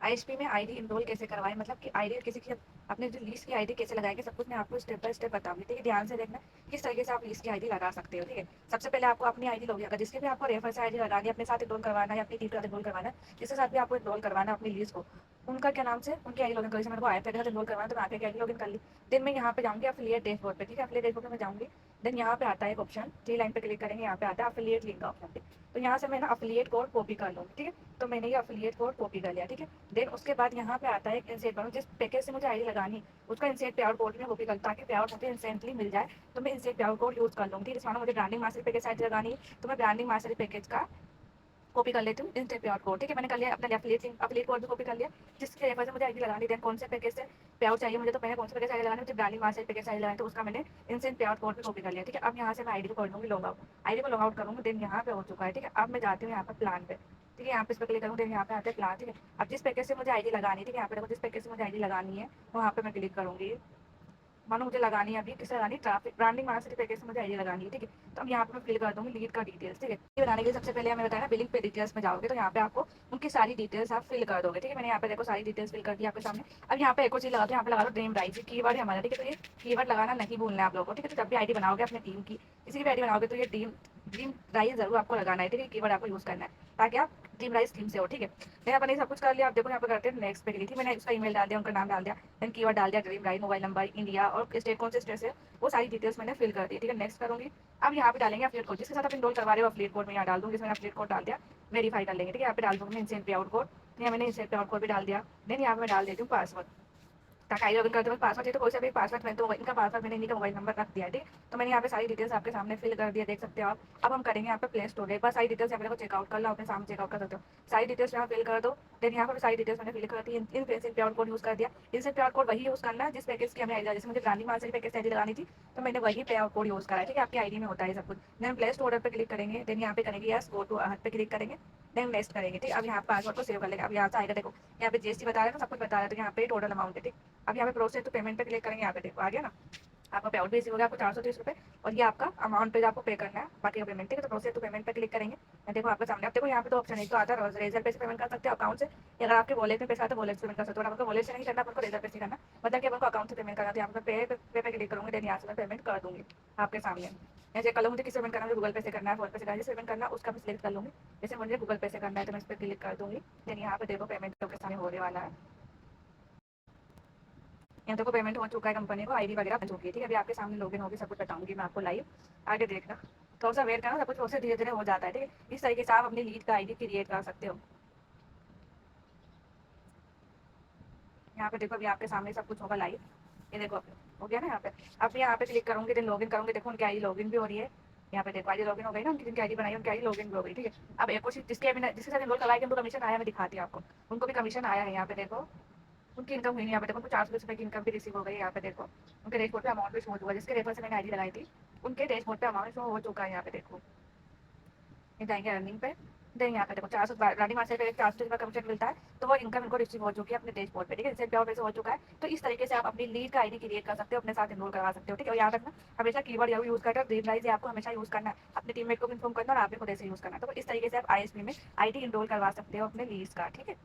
ISP में ID enrol कैसे करवाएं, मतलब कि आईडी किसी की अपने जो लीज की आईडी कैसे लगाएंगे, सब कुछ मैं आपको स्टेप बाय स्टेप बताऊंगी। ठीक है, ध्यान से देखना किस तरीके से आप लीज की आईडी लगा सकते हो। ठीक है, सबसे पहले आपको अपनी आईडी लोगे, अगर जिसके भी आपको रेफर से आईडी लगानी है, अपने साथ इनरोल करवाना है, अपनी टीम के साथ इनरोल करवाना है, जिसके साथ भी आपको इनरोल करवाना है अपनी लीज को, उनका क्या नाम से उनकी आईडी लॉगिन करी। मेरे को आईपी के साथ इनरोल करवाना, तो मैं आईपी की आईडी लॉगिन कर ली। देन मैं यहाँ पे जाऊँगी एफिलिएट डैशबोर्ड पे। ठीक है, एफिलिएट डैशबोर्ड में जाऊँगी। देन यहाँ पे आता है एक ऑप्शन, थ्री लाइन पे क्लिक करेंगे, यहाँ पे आता है एफिलिएट लिंक का ऑप्शन। तो यहाँ से मैं ना एफिलिएट कोड कॉपी कर लूँगी। ठीक है, तो मैंने ये एफिलिएट कोड कॉपी कर लिया। ठीक है, देन उसके बाद यहाँ पे आता है इंसेट बनाओ, जिस पैकेज से मुझे आईडी लगानी उसका इंसेट पे आउट कोड में कॉपी कर, ताकि पे आउट मुझे इंस्टेंटली मिल जाए। तो मैं इंसेट पे आउट कोड यूज कर लूँगी। जैसे मानो मुझे ब्रांडिंग मास्टर पैकेज आईडी लगानी है, तो मैं ब्रांडिंग मास्टर पैकेज का कॉपी कर लेती हूँ इंस्टेंट पे आउट कोड। ठीक है, मैंने कर लिया अपना एफिलिएट कोड भी कॉपी कर लिया, जिसके रेफर से मुझे आईडी लगानी। देन कौन से पैकेज से पे आउट चाहिए मुझे, तो मैंने कौन से पैकेज आईडी लगानी, मुझे ब्रांडिंग मास्टर पैकेज आईडी लगानी, तो उसका मैंने इंस्टेंट पे आउट कोड भी कॉपी कर लिया। ठीक है, अब यहाँ से मैं आईडी को कर दूँगी लॉग आउट, आईडी को लॉग आउट करूँगी। देन यहाँ पे हो चुका है। ठीक है, अब मैं जाती हूँ यहाँ पर प्लान पे। ठीक है, यहाँ पे इस पर क्लिक करूँगी। देन यहाँ पे आते हैं प्लान। ठीक है, अब जिस पैकेज से मुझे आईडी लगानी है, ठीक है, यहाँ पे देखो जिस पैकेज से मुझे आईडी लगानी है वहाँ पे मैं क्लिक करूँगी। मानो मुझे लगानी है अभी किसे लगानी है, ट्रैफिक ब्रांडिंग मास्टर पैकेज से मुझे आईडी लगानी है। ठीक है, तो अब यहाँ पे मैं फिल कर दूँगी लीड का डिटेल्स। ठीक है, ये बनाने के लिए सबसे पहले हमें बताया ना बिलिंग पे डिटेल्स में जाओगे, तो यहाँ पे आपको उनकी सारी डिटेल्स आप फिल कर दोगे। ठीक है, मैंने यहाँ पे देखो सारी डिटेल्स फिल कर दी आपके सामने। अब यहाँ पे एक और चीज लगा दो, यहाँ पे लगा दो ड्रीम राइज, कीवर्ड है हमारा। ठीक है, तो ये कीवर्ड लगाना नहीं भूलना है आप लोगों को। ठीक है, तो जब भी आईडी बनाओगे अपने टीम की, किसी की भी आईडी बनाओगे, तो ये ड्रीम ड्रीम राइज जरूर आपको लगाना है। ठीक है, कीवर्ड आपको यूज करना है ताकि आप ड्रीम राइज टीम से हो। ठीक है, मैंने अपने सब कुछ कर लिया। आप देखो यहाँ पे करते हैं नेक्स्ट पे क्लिक। थी मैंने उसका ईमेल डाल दिया, उनका नाम डाल दिया, देन कीवर्ड डाल दिया dream rise, mobile number, India और स्टेट, कौन से स्टेट से, वो सारी डिटेल्स मैंने फिल कर दी। ठीक है, नेक्स्ट करूँगी। अब यहाँ पे डालेंगे एफिलिएट कोड, जिसके साथ आप इनरोल करवा रहे हो एफिलिएट कोड में यहाँ डाल दूँगी। इसमें एफिलिएट कोड डाल दिया, वेरीफाई कर लेंगे। ठीक है, यहाँ पे डाल दूँगी इंस्टेंट पे आउट कोड। यहाँ मैंने इंस्टेंट पे आउट कोड भी डाल दिया। देन यहाँ पे मैं डाल देती हूँ पासवर्ड, ताकि आई लॉगिन करते वक्त पासवर्ड चाहिए, तो कोई सा भी पासवर्ड मैं तो इनका पासवर्ड मैंने इन्हीं का मोबाइल नंबर रख दिया है। ठीक, तो मैंने यहाँ पे सारी डिटेल्स आपके सामने फिल कर दिया, देख सकते हो आप। अब हम करेंगे यहाँ पे प्ले स्टोर। एक बार सारी डिटेल्स यहाँ पे चेकआउट कर लो, अपने सामने चेकआउट कर सकते हो, सारी डिटेल्स यहाँ फिल कर दो। देन यहाँ पर सारी डिटेल्स मैंने फिल कर दी। इन पे आउट कोड यूज कर दिया। इनसे पे आउट कोड वही यूज करना है जिस पैकेज की हमें आईडी, जैसे मुझे ब्रांडिंग मास्टर पैकेज आईडी लगानी थी, तो मैंने वही पे आउट कोड यूज करा है। ठीक है, आपकी आईडी में होता है सब कुछ। देन प्ले स्टोर पे क्लिक करेंगे, देन यहाँ पे करेंगे यस गो टू अर्थ पे क्लिक करेंगे, देन नेक्स्ट करेंगे। ठीक, अब यहाँ पासवर्ड को सेव कर लेंगे। अब यहाँ से आएगा, देखो यहाँ पे जीएसटी बता रहा है, सब कुछ बता रहा है, तो यहाँ पे टोटल अमाउंट है। ठीक, अब यहाँ पे प्रोसेस टू पेमेंट पे क्लिक करेंगे, यहाँ पे देखो आ गया ना, आपका पे आउट भी रिसीव हो गया, आपको 430 रुपये, और ये आपका अमाउंट पे आपको पे करना है, बाकी का पेमेंट। ठीक है, तो प्रोसेस टू पेमेंट पे क्लिक करेंगे। मैं देखो आपके सामने, आप देखो यहाँ पे तो ऑप्शन है, तो आता है रेजर पे से पेमेंट कर सकते हो अकाउंट से, या अगर आपके वॉलेट में पैसा आता है वॉलेट से पेमेंट कर सकते हो। आपको वॉलेट से नहीं करना, आपको रेजर पे से करना, मतलब कि आपको अकाउंट से पेमेंट करना। तो यहाँ पे पे क्लिक करूँगी, देन यहाँ से मैं पेमेंट कर दूँगी आपके सामने। मैं चेक कर लूँ मुझे किस पेमेंट करना है, गूगल पे से करना है, फोन पे से करना है, जिस पेमेंट करना है उसका मैं सिलेक्ट कर लूँगी। जैसे मुझे गूगल पे से करना है, तो मैं इस पर क्लिक कर दूँगी। देन यहाँ पे देखो पेमेंट आपके सामने होने वाला है। यहाँ देखो पेमेंट हो चुका है, कंपनी को आईडी वगैरह बन चुकी है। ठीक है, अभी आपके सामने लॉगिन होगी, सब कुछ बताऊंगी मैं आपको लाइव, आगे देखना। थोड़ा सा वेट करना, सब कुछ प्रोसेस धीरे धीरे हो जाता है। ठीक है, इस तरीके से आप अपनी लीड का आईडी क्रिएट कर सकते हो। यहाँ पे देखो अभी आपके सामने सब कुछ होगा लाइव, ये देखो हो गया ना यहाँ पे। अब यहाँ पे क्लिक करूँगी, देन लॉगिन करूँगी, देखो उनकी आईडी लॉगिन भी हो रही है। यहाँ पे देखो आईडी लॉगिन हो गई ना, उनकी जिनकी आईडी बनाई उनकी आईडी लॉगिन भी हो गई। ठीक है, अब एक और चीज जिसके साथ इनरोल करवाएंगे उनको कमीशन आया, मैं दिखाती हूँ आपको, उनको भी कमीशन आया है। यहाँ पे देखो उनकी इनकम हुई नहीं, यहाँ पे देखो उनको 420 रुपये की इनकम भी रिसीव हो गई। यहाँ पे देखो उनके डैशबोर्ड पे अमाउंट भी शो हो चुका है, जिसके रेफर से मैंने आईडी लगाई थी उनके डैशबोर्ड पे अमाउंट शो हो चुका है। यहाँ पे देखो ये जाएंगे अर्निंग पे, देन यहाँ पे देखो 400 रानी मार्केट पे 400 रुपये कमीशन मिलता है, तो वो इनकम इनको रिसीव हो चुकी है अपने डैशबोर्ड पे। ठीक है, इससे पे पैसे हो चुका है। तो इस तरीके से आप अपनी लीड का आईडी क्रिएट कर सकते हो, अपने साथ इनरोल करवा सकते हो। ठीक है, और याद रखना हमेशा कीवर्ड या यूज करना, ड्रीम राइज आपको हमेशा यूज करना है, अपने टीममेट को इन्फॉर्म करना और आपको खुद से यूज करना है। तो इस तरीके से आप आईएसपी में आईडी इनरोल करवा सकते हो अपने लीड्स का। ठीक है।